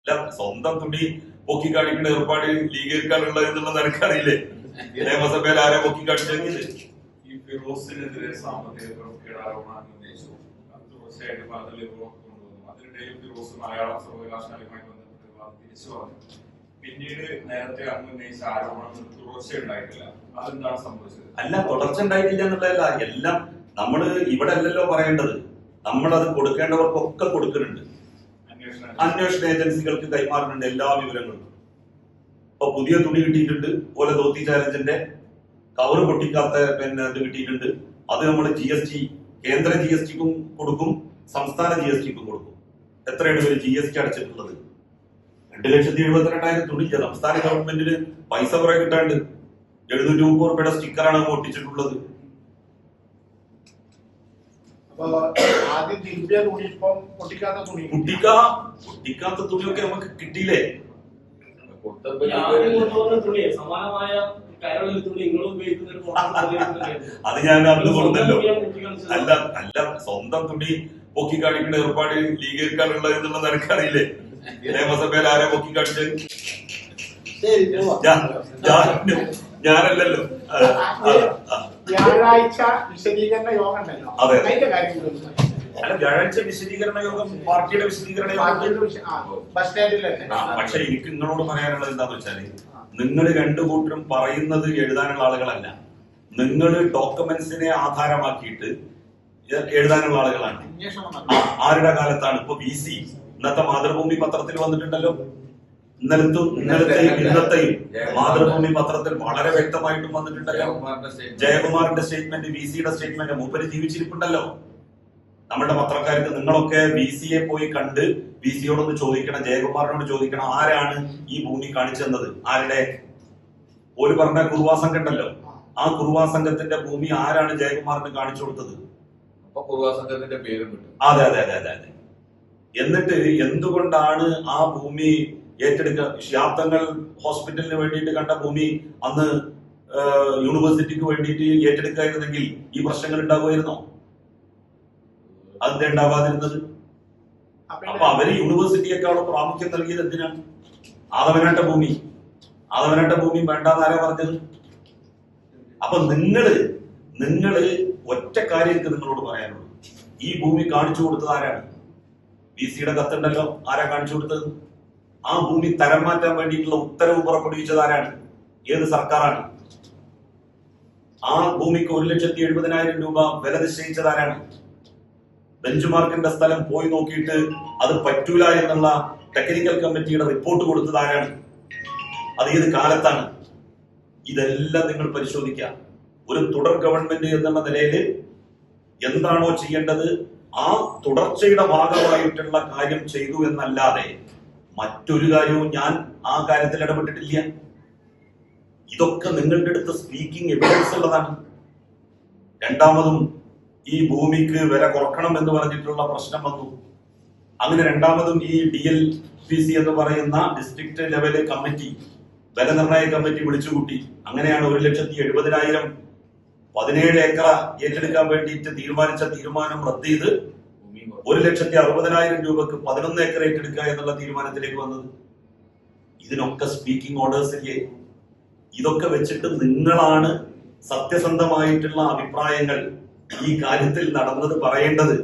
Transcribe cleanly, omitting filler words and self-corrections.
അല്ല, സ്വന്തം തുണി പൊക്കി കാണിക്കേണ്ട ഏർപ്പാട് ലീഗേർക്കാണുള്ളത് എന്നുള്ളത് എനിക്കറിയില്ലേ? നിയമസഭയിൽ ആരെ പൊക്കി കാണിച്ചെങ്കിൽ ഈ ഫിറോസിനെതിരെ സാമ്പത്തിക ക്രമക്കേട് ആരോപണം ഉന്നയിച്ചു. തുടർച്ചയായിട്ട് പല കൊണ്ടുവന്നു. അതിനിടയിൽ ഫിറോസ് മലയാളം സർവകലാശാലയുമായി ബന്ധപ്പെട്ട് തിരിച്ചു പറഞ്ഞു. പിന്നീട് നേരത്തെ അങ്ങ് ഉന്നയിച്ച ആരോപണം തുടർച്ച ഉണ്ടായിട്ടില്ല. അതെന്താണ് സംഭവിച്ചത്? അല്ല, തുടർച്ച ഉണ്ടായിട്ടില്ല എന്നുള്ളതല്ല. എല്ലാം നമ്മള് ഇവിടെ അല്ലല്ലോ പറയേണ്ടത്. നമ്മളത് കൊടുക്കേണ്ടവർക്കൊക്കെ കൊടുക്കുന്നുണ്ട്. അന്വേഷണ ഏജൻസികൾക്ക് കൈമാറുന്നുണ്ട് എല്ലാ വിവരങ്ങളും. ഇപ്പൊ പുതിയ തുണി കിട്ടിയിട്ടുണ്ട്, പോലെ ധോത്തി ചാലഞ്ചിന്റെ കവറ് പൊട്ടിക്കാത്ത ഇത് കിട്ടിയിട്ടുണ്ട്. അത് നമ്മൾ GST, കേന്ദ്ര GSTക്കും കൊടുക്കും, സംസ്ഥാന GSTക്കും കൊടുക്കും. എത്രയാണ് ഇവര് GST അടച്ചിട്ടുള്ളത്? 2,72,000 തുണി സംസ്ഥാന ഗവൺമെന്റിന് പൈസ കുറെ കിട്ടാണ്ട് 730 രൂപയുടെ സ്റ്റിക്കറാണ് ഒട്ടിച്ചിട്ടുള്ളത്. പൊട്ടിക്കാത്ത തുണിയൊക്കെ നമുക്ക് കിട്ടിയില്ലേ? അത് ഞാൻ അന്ന് കൊടുത്തല്ലോ. അല്ല, സ്വന്തം തുണി പൊക്കി കാണിക്കേണ്ട ഏർപ്പാട് ലീഗേർക്കാണുള്ളത് എന്നുള്ളത് എനിക്കറിയില്ലേ? നിയമസഭയിൽ ആരെ പൊക്കി കാണിച്ചത്? ഞാനല്ലല്ലോ. വ്യാഴാഴ്ച വിശദീകരണ യോഗം ഉണ്ടല്ലോ. അതെ, അല്ല, വ്യാഴാഴ്ച വിശദീകരണ യോഗം, പാർട്ടിയുടെ വിശദീകരണ യോഗം ബസ് സ്റ്റാൻഡിലല്ലേ. പക്ഷെ എനിക്ക് നിങ്ങളോട് പറയാനുള്ളത് എന്താന്ന് വെച്ചാല്, നിങ്ങൾ രണ്ടു കൂട്ടരും പറയുന്നത് എഴുതാനുള്ള ആളുകളല്ല. നിങ്ങൾ ഡോക്യുമെന്റ്സിനെ ആധാരമാക്കിയിട്ട് എഴുതാനുള്ള ആളുകളാണ്. ആരുടെ കാലത്താണ്? ഇപ്പൊ VC ഇന്നത്തെ മാതൃഭൂമി പത്രത്തിൽ വന്നിട്ടുണ്ടല്ലോ. ഇന്നത്തെയും മാതൃഭൂമി പത്രത്തിൽ വളരെ വ്യക്തമായിട്ടും വന്നിട്ടുണ്ടല്ലോ. ജയകുമാറിന്റെ സ്റ്റേറ്റ്മെന്റ്, VCയുടെ സ്റ്റേറ്റ്മെന്റ്. മൂപ്പര് ജീവിച്ചിരിപ്പുണ്ടല്ലോ. നമ്മുടെ പത്രക്കാർക്ക് നിങ്ങളൊക്കെ VCയെ പോയി കണ്ട് VCയോടൊന്ന് ചോദിക്കണം, ജയകുമാറിനോട് ചോദിക്കണം, ആരാണ് ഈ ഭൂമി കാണിച്ചു തന്നത്? ആരുടെ? ഒരു പറഞ്ഞ കുറുവാ സംഘം ഉണ്ടല്ലോ, ആ കുറുവാ സംഘത്തിന്റെ ഭൂമി ആരാണ് ജയകുമാറിന് കാണിച്ചു കൊടുത്തത്? അതെ അതെ അതെ അതെ അതെ. എന്നിട്ട് എന്തുകൊണ്ടാണ് ആ ഭൂമി ഏറ്റെടുക്കുക? ശാബ്ദങ്ങൾ ഹോസ്പിറ്റലിന് വേണ്ടിയിട്ട് കണ്ട ഭൂമി അന്ന് യൂണിവേഴ്സിറ്റിക്ക് വേണ്ടിയിട്ട് ഏറ്റെടുക്കായിരുന്നെങ്കിൽ ഈ പ്രശ്നങ്ങൾ ഉണ്ടാകുമായിരുന്നോ? അതെന്താ ഉണ്ടാവാതിരുന്നത്? അപ്പൊ അവര് യൂണിവേഴ്സിറ്റിയേക്കാളും പ്രാമുഖ്യം നൽകിയത് എന്തിനാണ്? ആദവനാട്ട ഭൂമി വേണ്ടാന്ന് ആരാ പറഞ്ഞത്? അപ്പൊ നിങ്ങള് ഒറ്റ കാര്യം എനിക്ക് നിങ്ങളോട് പറയാനുള്ളൂ. ഈ ഭൂമി കാണിച്ചു കൊടുത്തത് ആരാണ്? VCയുടെ കത്തുണ്ടല്ലോ, ആരാ കാണിച്ചു കൊടുത്തത്? ആ ഭൂമി തരം മാറ്റാൻ വേണ്ടിയിട്ടുള്ള ഉത്തരവ് പുറപ്പെടുവിച്ചത് ആരാണ്? ഏത് സർക്കാരാണ്? ആ ഭൂമിക്ക് 1,70,70,000 രൂപ വില നിശ്ചയിച്ചത് ആരാണ്? ബെഞ്ച് മാർക്കിന്റെ സ്ഥലം പോയി നോക്കിയിട്ട് അത് പറ്റൂല എന്നുള്ള ടെക്നിക്കൽ കമ്മിറ്റിയുടെ റിപ്പോർട്ട് കൊടുത്തത് ആരാണ്? അത് ഏത് കാലത്താണ്? ഇതെല്ലാം നിങ്ങൾ പരിശോധിക്കുക. ഒരു തുടർ ഗവൺമെന്റ് എന്നുള്ള നിലയിൽ എന്താണോ ചെയ്യേണ്ടത് ആ തുടർച്ചയുടെ ഭാഗമായിട്ടുള്ള കാര്യം ചെയ്തു എന്നല്ലാതെ മറ്റൊരു കാര്യവും ഞാൻ ആ കാര്യത്തിൽ ഇടപെട്ടിട്ടില്ല. ഇതൊക്കെ നിങ്ങളുടെ അടുത്ത് സ്പീക്കിംഗ് എവിഡൻസ് ഉള്ളതാണ്. രണ്ടാമതും ഈ ഭൂമിക്ക് വില കുറക്കണം എന്ന് പറഞ്ഞിട്ടുള്ള പ്രശ്നം വന്നു. അങ്ങനെ രണ്ടാമതും ഈ DLPC എന്ന് പറയുന്ന ഡിസ്ട്രിക്ട് ലെവല് കമ്മിറ്റി, വില നിർണയ കമ്മിറ്റി വിളിച്ചുകൂട്ടി. അങ്ങനെയാണ് 1,70,70,000 17 ഏക്കർ ഏറ്റെടുക്കാൻ വേണ്ടിയിട്ട് തീരുമാനിച്ച തീരുമാനം റദ്ദ് ചെയ്ത് 1,60,000 രൂപക്ക് 11 ഏക്കർ ഏറ്റെടുക്കുക എന്നുള്ള തീരുമാനത്തിലേക്ക് വന്നത്. ഇതിനൊക്കെ സ്പീക്കിംഗ് ഓർഡേഴ്സ് ഇല്ലേ? ഇതൊക്കെ വെച്ചിട്ട് നിങ്ങളാണ് സത്യസന്ധമായിട്ടുള്ള അഭിപ്രായങ്ങൾ ഈ കാര്യത്തിൽ നടന്നത് പറയേണ്ടത്.